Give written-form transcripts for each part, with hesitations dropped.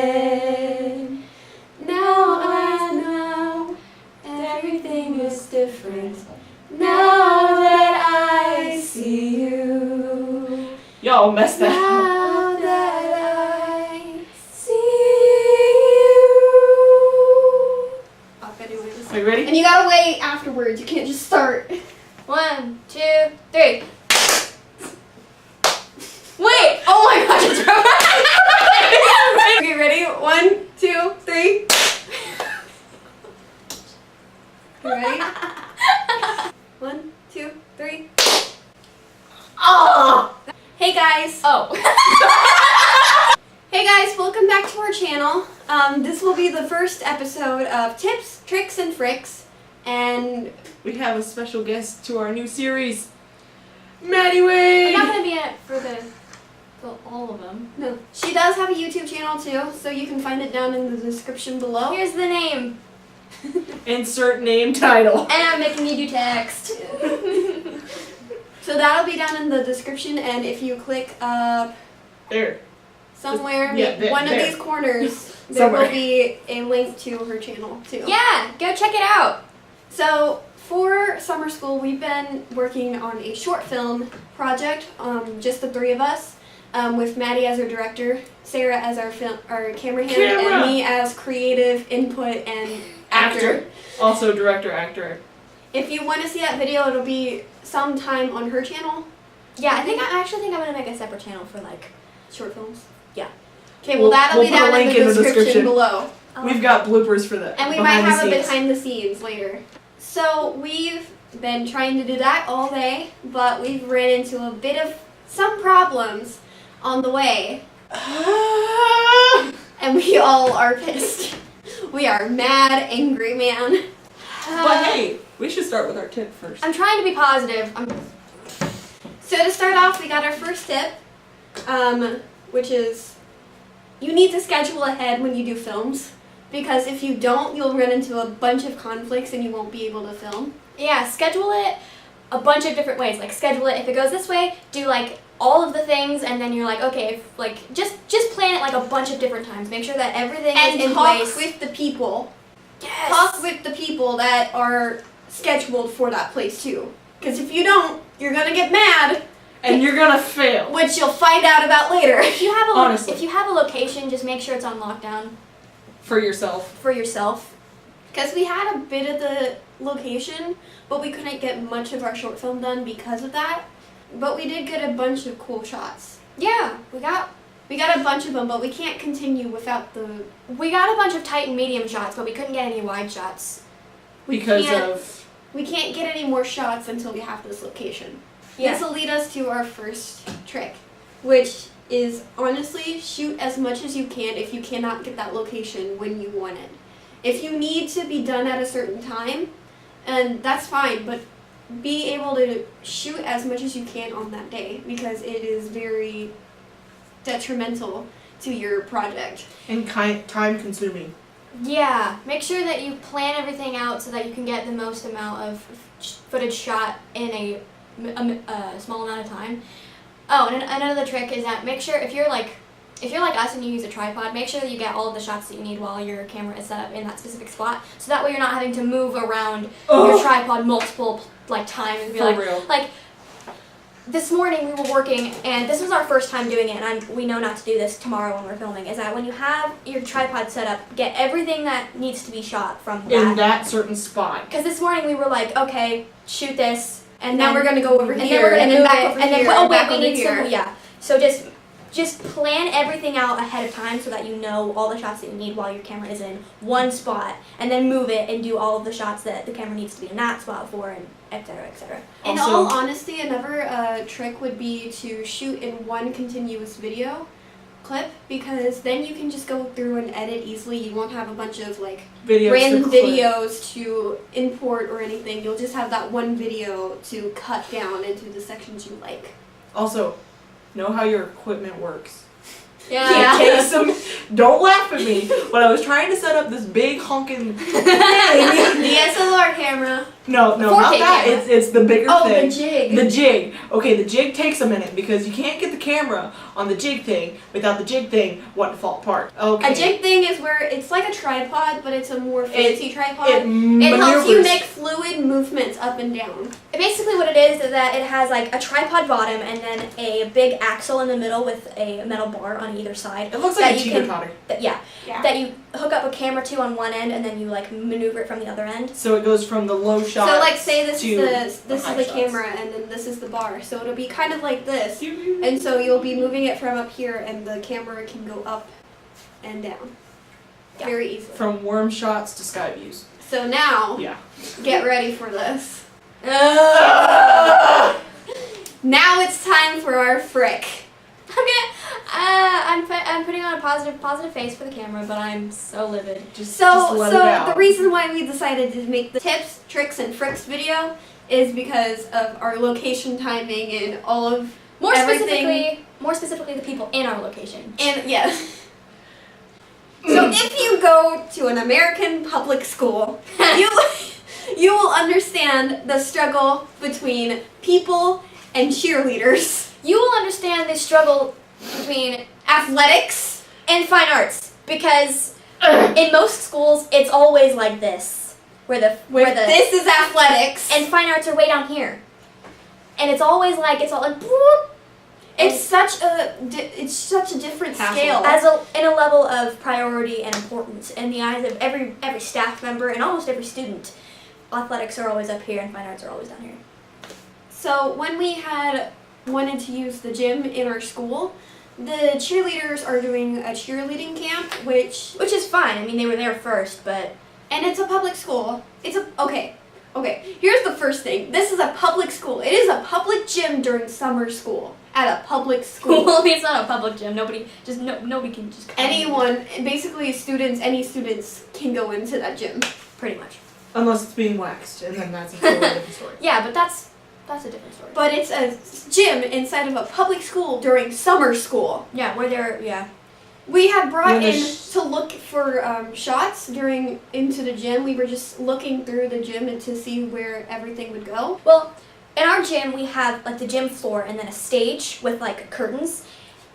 did. Now I know everything is different. Now that I see you. Y'all messed that up. Now that I see you. Anyways. Are you ready? And you gotta wait afterwards. You can't just start. 1, 2, 3. Wait! Oh my gosh, it's okay, ready? 1, 2, 3. You ready? 1, 2, 3. Oh! Hey guys! Oh. Hey guys, welcome back to our channel. This will be the first episode of Tips, Tricks, and Fricks. And We have a special guest to our new series, Maddie Wade! I'm not gonna be in it for all of them. no, she does have a YouTube channel too, so you can find it down in the description below. Here's the name. Insert name title. And I'm making you do text. So that'll be down in the description, and if you click There. somewhere, Yeah, there, one of there. these corners, there Somewhere. will be a link to her channel too. Yeah, go check it out. So for summer school, we've been working on a short film project, just the three of us, with Maddie as our director, Sarah as our camera hand, and me as creative input and actor. Also director, actor. If you want to see that video, it'll be sometime on her channel. Yeah, I actually think I'm gonna make a separate channel for like Short films. Yeah. Okay, well that'll We'll be put a down in link the in the description description. below. We've got bloopers for that. And we might have a behind the scenes later. So we've been trying to do that all day, but we've ran into a bit of some problems on the way, and we all are pissed. We are mad, angry man. But hey, we should start with our tip first. I'm trying to be positive. So to start off, we got our first tip, which is you need to schedule ahead when you do films, because if you don't, you'll run into a bunch of conflicts and you won't be able to film. Yeah, schedule it a bunch of different ways. Like schedule it if it goes this way, do like all of the things, and then you're like, okay, if, like just plan it like a bunch of different times. Make sure that everything And is in talk place. with the people. Yes. Talk with the people that are scheduled for that place too. Because if you don't, you're gonna get mad, And you're gonna fail. which you'll find out about later. If you have Honestly. if you have a location, just make sure it's on lockdown For yourself. for yourself. Because we had a bit of the location, but we couldn't get much of our short film done because of that. But we did get a bunch of cool shots. Yeah, we got We got a bunch of them, but we can't continue without the. a bunch of tight and medium shots, but we couldn't get any wide shots. Because can't- of. We can't get any more shots until we have this location. Yeah. This will lead us to our first trick, which is honestly shoot as much as you can if you cannot get that location when you want it. If you need to be done at a certain time, and that's fine, but be able to shoot as much as you can on that day, because it is very detrimental to your project. And time consuming. Yeah, make sure that you plan everything out so that you can get the most amount of footage shot in a small amount of time. Oh, and another trick is that make sure if you're like us and you use a tripod, make sure that you get all of the shots that you need while your camera is set up in that specific spot, so that way you're not having to move around your tripod multiple times and be For real. like. This morning we were working, and this was our first time doing it, and we know not to do this tomorrow when we're filming, is that when you have your tripod set up, get everything that needs to be shot from In that. that certain spot. Because this morning we were like, okay, shoot this, And now we're gonna go over and here, then we're gonna and then move back it, over and then here, oh and wait, back we over need here. some, yeah. So just plan everything out ahead of time so that you know all the shots that you need while your camera is in one spot, and then move it and do all of the shots that the camera needs to be in that spot for, and etc. etc. In Also- all honesty, another trick would be to shoot in one continuous video clip, because then you can just go through and edit easily. You won't have a bunch of Videos random to clip. videos to import or anything. You'll just have that one video to cut down into the sections you like. Also, know how your equipment works. Yeah. Okay, don't laugh at me. When I was trying to set up this big honking thing, DSLR camera. No, not 4K that. camera. It's the bigger Oh, thing. the jig. The jig. Okay, the jig takes a minute because you can't get the camera on the jig thing without the jig thing wanting to fall apart. Okay. A jig thing is where it's like a tripod, but it's a more fancy tripod. It It helps you maneuvers. make fluid movements up and down. Basically, what it is that it has like a tripod bottom and then a big axle in the middle with a metal bar on either side. It looks that like a you teeter can- totter. That you hook up a camera to on one end and then you like maneuver it from the other end. So it goes from the low shot. So like say this to is the the high shots. camera and then this is the bar. So it'll be kind of like this. And so you'll be moving it from up here and the camera can go up and down. Yeah. Very easily. From worm shots to sky views. So now Yeah. get ready for this. Now it's time for our frick. I'm putting on a positive face for the camera, but I'm so livid. Just So let it out. the reason why we decided to make the tips, tricks, and fricks video is because of our location timing and all of More everything. specifically, the people in our location. And yeah. So if you go to an American public school, you will understand the struggle between people and cheerleaders, You will understand the struggle between athletics. and fine arts because in most schools it's always like this, where the This is athletics. and fine arts are way down here, and it's all like boop, it's such a different Hassle. scale. in a level of priority and importance in the eyes of every staff member and almost every student. Athletics are always up here and fine arts are always down here. So when we had wanted to use the gym in our school, the cheerleaders are doing a cheerleading camp, which Which is fine. I mean, they were there first, but and it's a public school. Okay. Here's the first thing. This is a public school. It is a public gym during summer school at a public school. well, it's not a public gym. Nobody can just come in. Anyone, basically any students can go into that gym. Pretty much. Unless it's being waxed, and then that's a totally different story. Yeah, but that's a different story. But it's a gym inside of a public school during summer school. Yeah, where they're We had brought When the in to look for shots into the gym. We were just looking through the gym and to see where everything would go. Well, in our gym we have like the gym floor and then a stage with like curtains,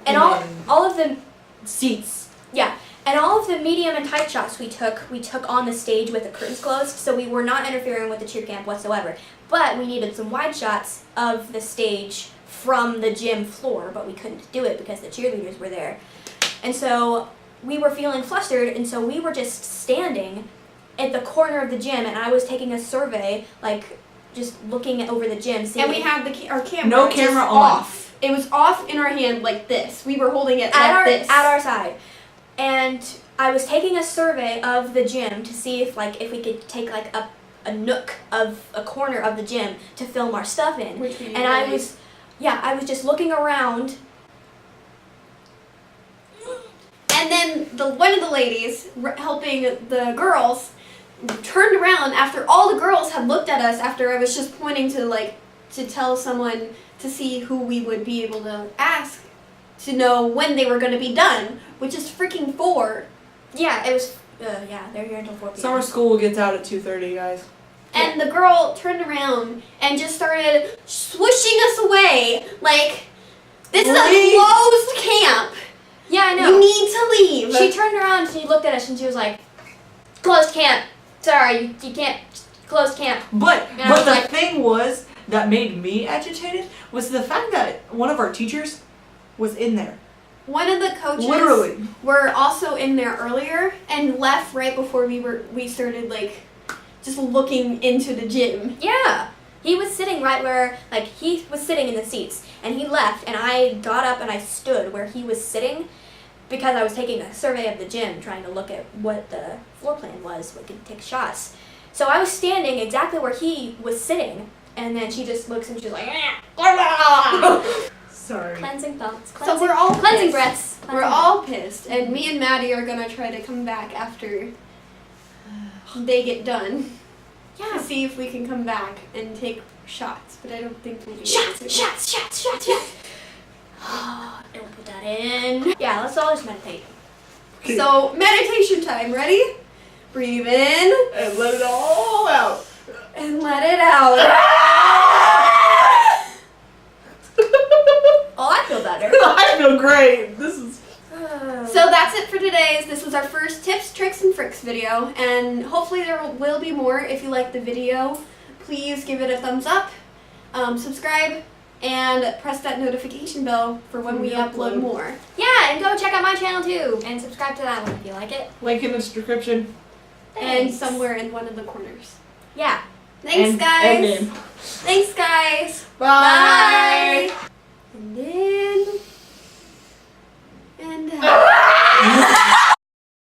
and And all of the Seats. and all of the medium and tight shots we took on the stage with the curtains closed, so we were not interfering with the cheer camp whatsoever. But we needed some wide shots of the stage from the gym floor, but we couldn't do it because the cheerleaders were there. And so we were feeling flustered, and so we were just standing at the corner of the gym, and I was taking a survey, like just looking over the gym, seeing And we had our camera. No just camera on. off. It was off in our hand like this. We were holding it like this. at our side. And I was taking a survey of the gym to see if we could take like a nook of a corner of the gym to film our stuff in. Which we And I was just looking around. And then one of the ladies helping the girls turned around after all the girls had looked at us after I was just pointing to tell someone to see who we would be able to ask to know when they were going to be done, which is freaking 4. Yeah, it was. They're here until 4 p.m. Summer school gets out at 2:30, guys. And the girl turned around and just started swooshing us away like, this is a Leave. closed camp. Yeah, I know. You need to leave. She turned around and she looked at us and she was like, "Closed camp. Sorry, you can't. Closed camp." But And I was the like- thing was that made me agitated was the fact that one of our teachers was in there. One of the coaches Literally. were also in there earlier and left right before we started just looking into the gym. Yeah. He was sitting right where, he was sitting in the seats, and he left, and I got up and I stood where he was sitting because I was taking a survey of the gym, trying to look at what the floor plan was, so we could take shots. So I was standing exactly where he was sitting, and then she just looks and she's like, Sorry. cleansing thoughts, So we're all cleansing pissed. breaths. We're cleansing all pissed, and me and Maddie are gonna try to come back after they get done to Yeah. see if we can come back and take shots. But I don't think we'll be able Shots, to. shots. Don't put that in. Yeah, let's all just meditate. So meditation time. Ready? Breathe in. And let it all out. and let it out. Oh, I feel better. I feel great. This is. So that's it for today. This was our first tips, tricks, and fricks video, and hopefully there will be more. If you like the video, please give it a thumbs up, subscribe, and press that notification bell for when we upload more. Yeah, and go check out my channel too, and subscribe to that one if you like it. Link in the description. And Thanks. somewhere in one of the corners. Yeah. Thanks, And guys. name. Thanks, guys. Bye. Bye.